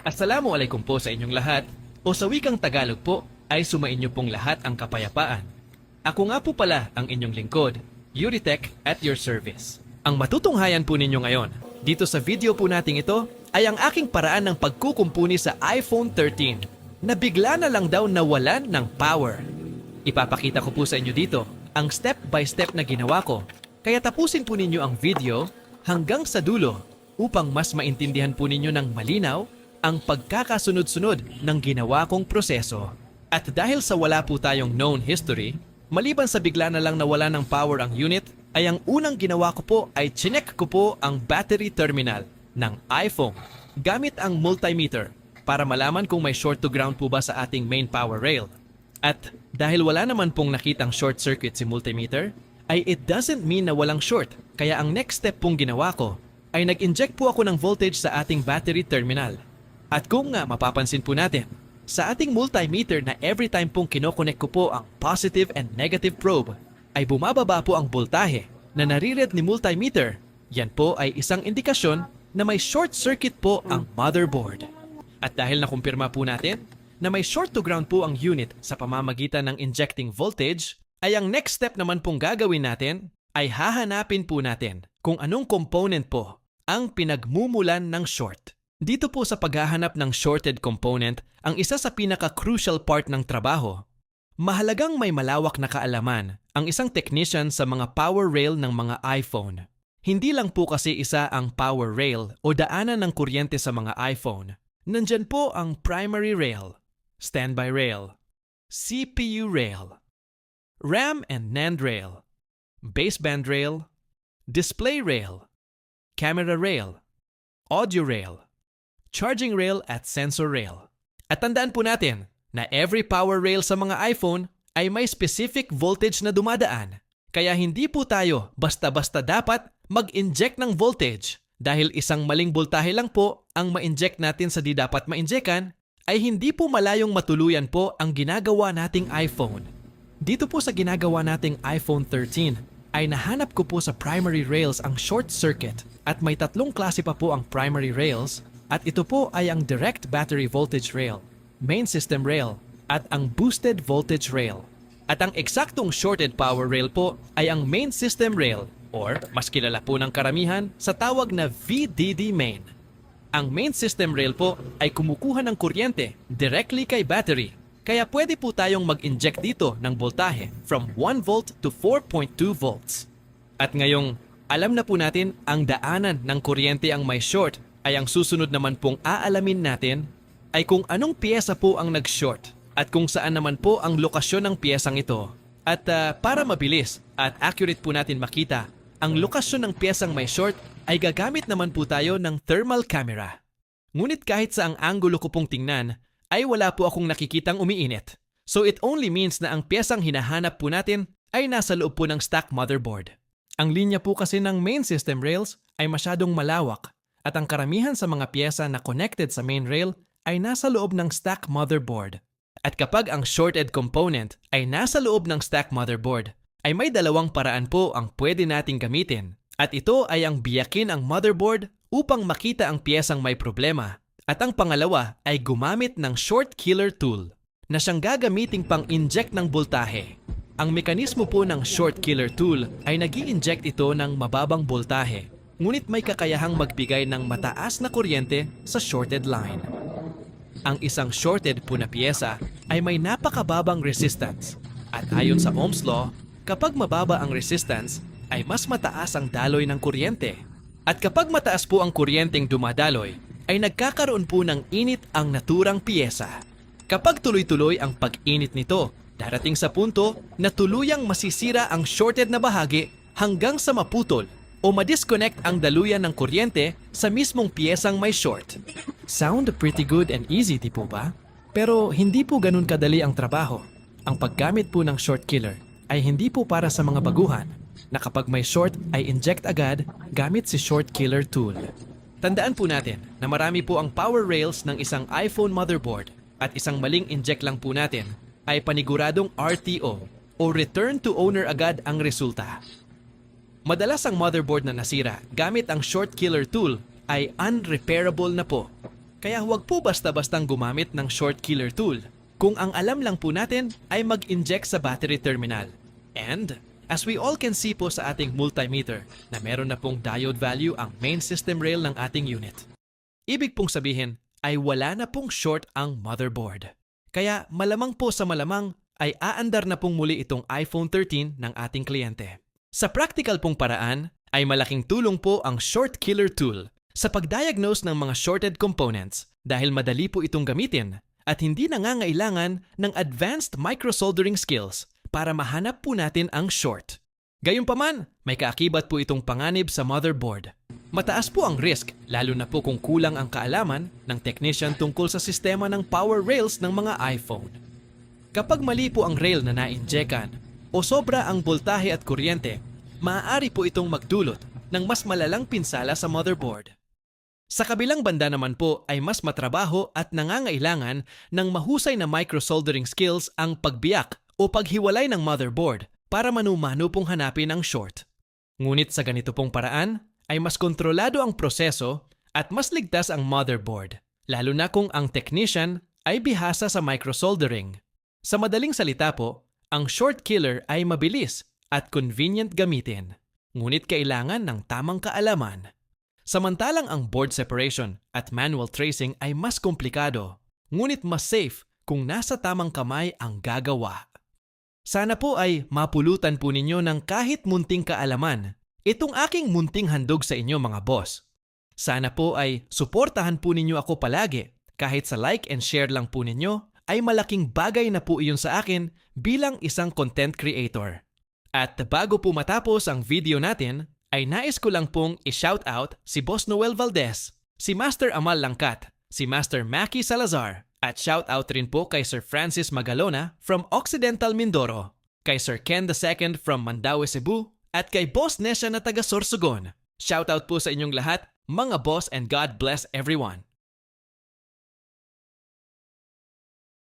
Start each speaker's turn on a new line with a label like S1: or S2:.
S1: Assalamualaikum po sa inyong lahat o sa wikang Tagalog po ay sumainyo pong lahat ang kapayapaan. Ako nga po pala ang inyong lingkod, Yuritech at your service. Ang matutunghayan po ninyo ngayon dito sa video po nating ito ay ang aking paraan ng pagkukumpuni sa iPhone 13 na bigla na lang daw nawalan ng power. Ipapakita ko po sa inyo dito ang step-by-step na ginawa ko, kaya tapusin po ninyo ang video hanggang sa dulo upang mas maintindihan po ninyo ng malinaw ang pagkakasunod-sunod ng ginawa kong proseso. At dahil sa wala po tayong known history, maliban sa bigla na lang nawala ng power ang unit, ay ang unang ginawa ko po ay chinek ko po ang battery terminal ng iPhone gamit ang multimeter para malaman kung may short to ground po ba sa ating main power rail. At dahil wala naman pong nakitang short circuit si multimeter, ay it doesn't mean na walang short. Kaya ang next step pong ginawa ko ay nag-inject po ako ng voltage sa ating battery terminal. At kung nga mapapansin po natin, sa ating multimeter na every time pong kinokonek ko po ang positive and negative probe, ay bumababa po ang voltahe na nare-read ni multimeter. Yan po ay isang indikasyon na may short circuit po ang motherboard. At dahil nakumpirma po natin na may short to ground po ang unit sa pamamagitan ng injecting voltage, ay ang next step naman pong gagawin natin ay hahanapin po natin kung anong component po ang pinagmumulan ng short. Dito po sa paghahanap ng shorted component, ang isa sa pinaka-crucial part ng trabaho. Mahalagang may malawak na kaalaman ang isang technician sa mga power rail ng mga iPhone. Hindi lang po kasi isa ang power rail o daanan ng kuryente sa mga iPhone. Nandyan po ang primary rail, standby rail, CPU rail, RAM and NAND rail, baseband rail, display rail, camera rail, audio rail, charging rail at sensor rail. At tandaan po natin na every power rail sa mga iPhone ay may specific voltage na dumadaan. Kaya hindi po tayo basta-basta dapat mag-inject ng voltage dahil isang maling voltahe lang po ang ma-inject natin sa di dapat ma-injectan, ay hindi po malayong matuluyan po ang ginagawa nating iPhone. Dito po sa ginagawa nating iPhone 13 ay nahanap ko po sa primary rails ang short circuit at may tatlong klase pa po ang primary rails. At ito po ay ang direct battery voltage rail, main system rail, at ang boosted voltage rail. At ang eksaktong shorted power rail po ay ang main system rail or mas kilala po ng karamihan sa tawag na VDD main. Ang main system rail po ay kumukuha ng kuryente directly kay battery. Kaya pwede po tayong mag-inject dito ng voltahe from 1 volt to 4.2 volts. At ngayong alam na po natin ang daanan ng kuryente ang may short, ay ang susunod naman pong aalamin natin ay kung anong piyesa po ang nag-short at kung saan naman po ang lokasyon ng piyesang ito. At para mabilis at accurate po natin makita ang lokasyon ng piyesang may short, ay gagamit naman po tayo ng thermal camera. Ngunit kahit sa ang anggulo ko pong tingnan, ay wala po akong nakikitang umiinit. So it only means na ang piyesang hinahanap po natin ay nasa loob po ng stock motherboard. Ang linya po kasi ng main system rails ay masyadong malawak. At ang karamihan sa mga piyesa na connected sa main rail ay nasa loob ng stack motherboard. At kapag ang shorted component ay nasa loob ng stack motherboard, ay may dalawang paraan po ang pwede nating gamitin. At ito ay ang biyakin ang motherboard upang makita ang piyesang may problema. At ang pangalawa ay gumamit ng short killer tool na siyang gagamiting pang-inject ng voltahe. Ang mekanismo po ng short killer tool ay nag-i-inject ito ng mababang voltahe. Ngunit may kakayahang magbigay ng mataas na kuryente sa shorted line. Ang isang shorted po na piyesa ay may napakababang resistance. At ayon sa Ohm's Law, kapag mababa ang resistance, ay mas mataas ang daloy ng kuryente. At kapag mataas po ang kuryenteng dumadaloy, ay nagkakaroon po ng init ang naturang piyesa. Kapag tuloy-tuloy ang pag-init nito, darating sa punto na tuluyang masisira ang shorted na bahagi hanggang sa maputol o ma-disconnect ang daluyan ng kuryente sa mismong piyesang may short. Sound pretty good and easy, di po ba? Pero hindi po ganun kadali ang trabaho. Ang paggamit po ng short killer ay hindi po para sa mga baguhan na kapag may short ay inject agad gamit si short killer tool. Tandaan po natin na marami po ang power rails ng isang iPhone motherboard at isang maling inject lang po natin ay paniguradong RTO o return to owner agad ang resulta. Madalas ang motherboard na nasira gamit ang short killer tool ay unrepairable na po. Kaya huwag po basta-bastang gumamit ng short killer tool kung ang alam lang po natin ay mag-inject sa battery terminal. And as we all can see po sa ating multimeter na meron na pong diode value ang main system rail ng ating unit. Ibig pong sabihin ay wala na pong short ang motherboard. Kaya malamang po sa malamang ay aandar na pong muli itong iPhone 13 ng ating kliyente. Sa practical pong paraan ay malaking tulong po ang short killer tool sa pag-diagnose ng mga shorted components dahil madali po itong gamitin at hindi nangangailangan ng advanced microsoldering skills para mahanap po natin ang short. Gayunpaman, may kaakibat po itong panganib sa motherboard. Mataas po ang risk, lalo na po kung kulang ang kaalaman ng technician tungkol sa sistema ng power rails ng mga iPhone. Kapag mali po ang rail na na-injectan o sobra ang boltahe at kuryente, maaari po itong magdulot ng mas malalang pinsala sa motherboard. Sa kabilang banda naman po ay mas matrabaho at nangangailangan ng mahusay na microsoldering skills ang pagbiyak o paghiwalay ng motherboard para manumano pong hanapin ang short. Ngunit sa ganito pong paraan ay mas kontrolado ang proseso at mas ligtas ang motherboard, lalo na kung ang technician ay bihasa sa microsoldering. Sa madaling salita po, ang short killer ay mabilis at convenient gamitin, ngunit kailangan ng tamang kaalaman. Samantalang ang board separation at manual tracing ay mas komplikado, ngunit mas safe kung nasa tamang kamay ang gagawa. Sana po ay mapulutan po ninyo ng kahit munting kaalaman itong aking munting handog sa inyo mga boss. Sana po ay suportahan po ninyo ako palagi kahit sa like and share lang po ninyo ay malaking bagay na po iyon sa akin bilang isang content creator. At bago po matapos ang video natin, ay nais ko lang pong i-shoutout si Boss Noel Valdez, si Master Amal Langkat, si Master Maki Salazar, at shoutout rin po kay Sir Francis Magalona from Occidental Mindoro, kay Sir Ken II from Mandaue, Cebu, at kay Boss Nesha na taga Sorsogon. Shoutout po sa inyong lahat, mga boss, and God bless everyone.